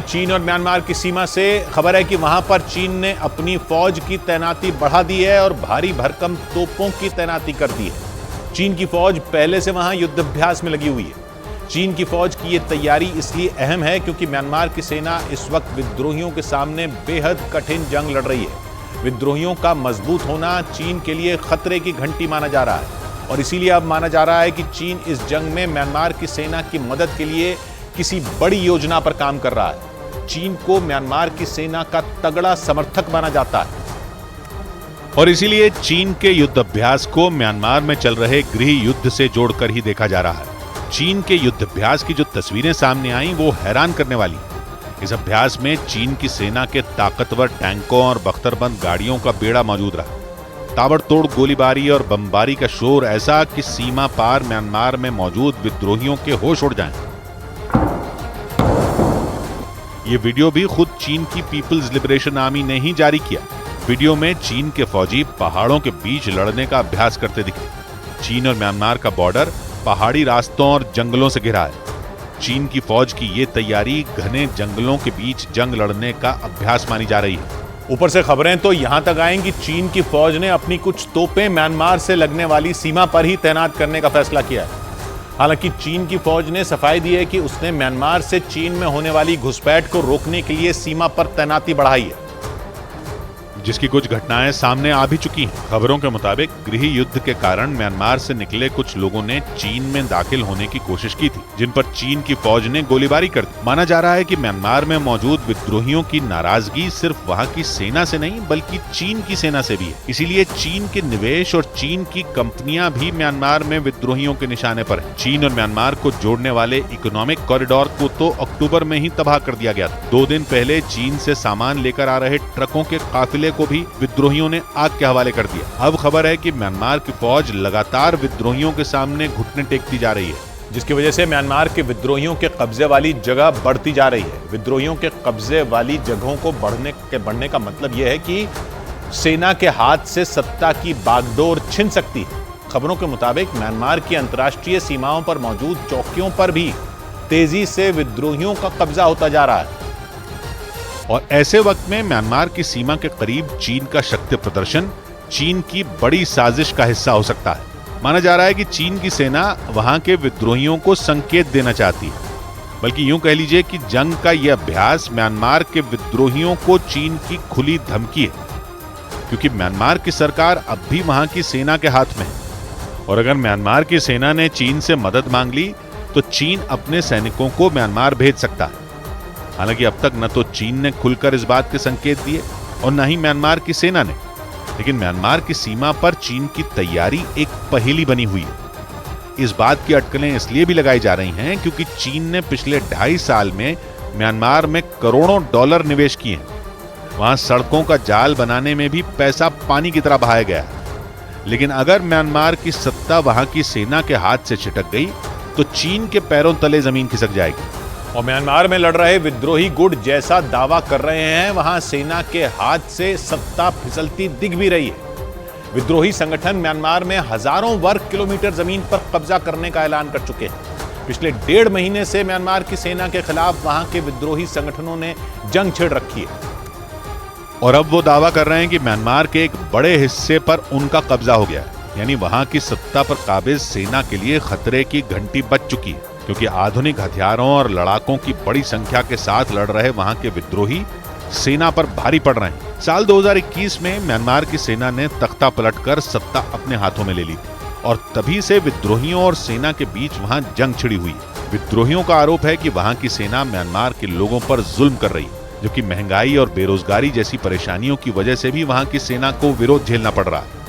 चीन और म्यांमार की सीमा से खबर है कि वहां पर चीन ने अपनी फौज की तैनाती बढ़ा दी है और भारी भरकम तोपों की तैनाती कर दी है। चीन की फौज पहले से वहां युद्धाभ्यास में लगी हुई है। चीन की फौज की यह तैयारी इसलिए अहम है क्योंकि म्यांमार की सेना इस वक्त विद्रोहियों के सामने बेहद कठिन जंग लड़ रही है। विद्रोहियों का मजबूत होना चीन के लिए खतरे की घंटी माना जा रहा है और इसीलिए अब माना जा रहा है कि चीन इस जंग में म्यांमार की सेना की मदद के लिए किसी बड़ी योजना पर काम कर रहा है। चीन को म्यांमार की सेना का तगड़ा समर्थक माना जाता है और इसीलिए चीन के युद्धाभ्यास को म्यांमार में चल रहे गृह युद्ध से जोड़कर ही देखा जा रहा है। चीन के युद्धाभ्यास की जो तस्वीरें सामने आई वो हैरान करने वाली। इस अभ्यास में चीन की सेना के ताकतवर टैंकों और बख्तरबंद गाड़ियों का बेड़ा मौजूद रहा। ताबड़तोड़ गोलीबारी और बमबारी का शोर ऐसा कि सीमा पार म्यांमार में मौजूद विद्रोहियों के होश उड़ जाएं। ये वीडियो भी खुद चीन की पीपल्स लिबरेशन आर्मी ने ही जारी किया। वीडियो में चीन के फौजी पहाड़ों के बीच लड़ने का अभ्यास करते दिखे। चीन और म्यांमार का बॉर्डर पहाड़ी रास्तों और जंगलों से घिरा है। चीन की फौज की ये तैयारी घने जंगलों के बीच जंग लड़ने का अभ्यास मानी जा रही है। ऊपर से खबरें तो यहां तक आएं कि चीन की फौज ने अपनी कुछ तोपें म्यांमार से लगने वाली सीमा पर ही तैनात करने का फैसला किया है। हालांकि चीन की फौज ने सफाई दी है कि उसने म्यांमार से चीन में होने वाली घुसपैठ को रोकने के लिए सीमा पर तैनाती बढ़ाई है, जिसकी कुछ घटनाएं सामने आ भी चुकी हैं। खबरों के मुताबिक गृह युद्ध के कारण म्यांमार से निकले कुछ लोगों ने चीन में दाखिल होने की कोशिश की थी, जिन पर चीन की फौज ने गोलीबारी कर दी। माना जा रहा है कि म्यांमार में मौजूद विद्रोहियों की नाराजगी सिर्फ वहां की सेना से नहीं बल्कि चीन की सेना से भी है। इसीलिए चीन के निवेश और चीन की कंपनियां भी म्यांमार में विद्रोहियों के निशाने पर है। चीन और म्यांमार को जोड़ने वाले इकोनॉमिक कॉरिडोर को तो अक्टूबर में ही तबाह कर दिया गया था। 2 दिन पहले चीन से सामान लेकर आ रहे ट्रकों के काफिले को भी विद्रोहियों ने आग के हवाले कर दिया। अब खबर है कि म्यांमार की फौज लगातार विद्रोहियों के सामने घुटने टेकती जा रही है, जिसकी वजह से म्यांमार के विद्रोहियों के कब्जे वाली जगह बढ़ती जा रही है। विद्रोहियों के कब्जे वाली जगहों को बढ़ने का मतलब यह है कि सेना के हाथ से सत्ता की बागडोर छिन सकती है। खबरों के मुताबिक म्यांमार की अंतर्राष्ट्रीय सीमाओं पर मौजूद चौकियों पर भी तेजी से विद्रोहियों का कब्जा होता जा रहा है और ऐसे वक्त में म्यांमार की सीमा के करीब चीन का शक्ति प्रदर्शन चीन की बड़ी साजिश का हिस्सा हो सकता है। माना जा रहा है कि चीन की सेना वहां के विद्रोहियों को संकेत देना चाहती है, बल्कि यूं कह लीजिए कि जंग का यह अभ्यास म्यांमार के विद्रोहियों को चीन की खुली धमकी है, क्योंकि म्यांमार की सरकार अब भी वहां की सेना के हाथ में है और अगर म्यांमार की सेना ने चीन से मदद मांग ली तो चीन अपने सैनिकों को म्यांमार भेज सकता है। हालांकि अब तक न तो चीन ने खुलकर इस बात के संकेत दिए और न ही म्यांमार की सेना ने, लेकिन म्यांमार की सीमा पर चीन की तैयारी एक पहेली बनी हुई है। इस बात की अटकलें इसलिए भी लगाई जा रही हैं क्योंकि चीन ने पिछले 2.5 साल में म्यांमार में करोड़ों डॉलर निवेश किए हैं। वहां सड़कों का जाल बनाने में भी पैसा पानी की तरह बहाया गया है। लेकिन अगर म्यांमार की सत्ता वहां की सेना के हाथ से छिटक गई तो चीन के पैरों तले जमीन खिसक जाएगी। और म्यांमार में लड़ रहे विद्रोही गुट जैसा दावा कर रहे हैं, वहां सेना के हाथ से सत्ता फिसलती दिख भी रही है। विद्रोही संगठन म्यांमार में हजारों वर्ग किलोमीटर जमीन पर कब्जा करने का ऐलान कर चुके हैं। पिछले 1.5 महीने से म्यांमार की सेना के खिलाफ वहां के विद्रोही संगठनों ने जंग छेड़ रखी है और अब वो दावा कर रहे हैं कि म्यांमार के एक बड़े हिस्से पर उनका कब्जा हो गया है, यानी वहां की सत्ता पर काबिज सेना के लिए खतरे की घंटी बज चुकी है, क्योंकि आधुनिक हथियारों और लड़ाकों की बड़ी संख्या के साथ लड़ रहे वहां के विद्रोही सेना पर भारी पड़ रहे हैं। साल 2021 में म्यांमार की सेना ने तख्ता पलटकर सत्ता अपने हाथों में ले ली थी और तभी से विद्रोहियों और सेना के बीच वहां जंग छिड़ी हुई है। विद्रोहियों का आरोप है कि वहां की सेना म्यांमार के लोगों पर जुल्म कर रही है, जबकि महंगाई और बेरोजगारी जैसी परेशानियों की वजह से भी वहां की सेना को विरोध झेलना पड़ रहा है।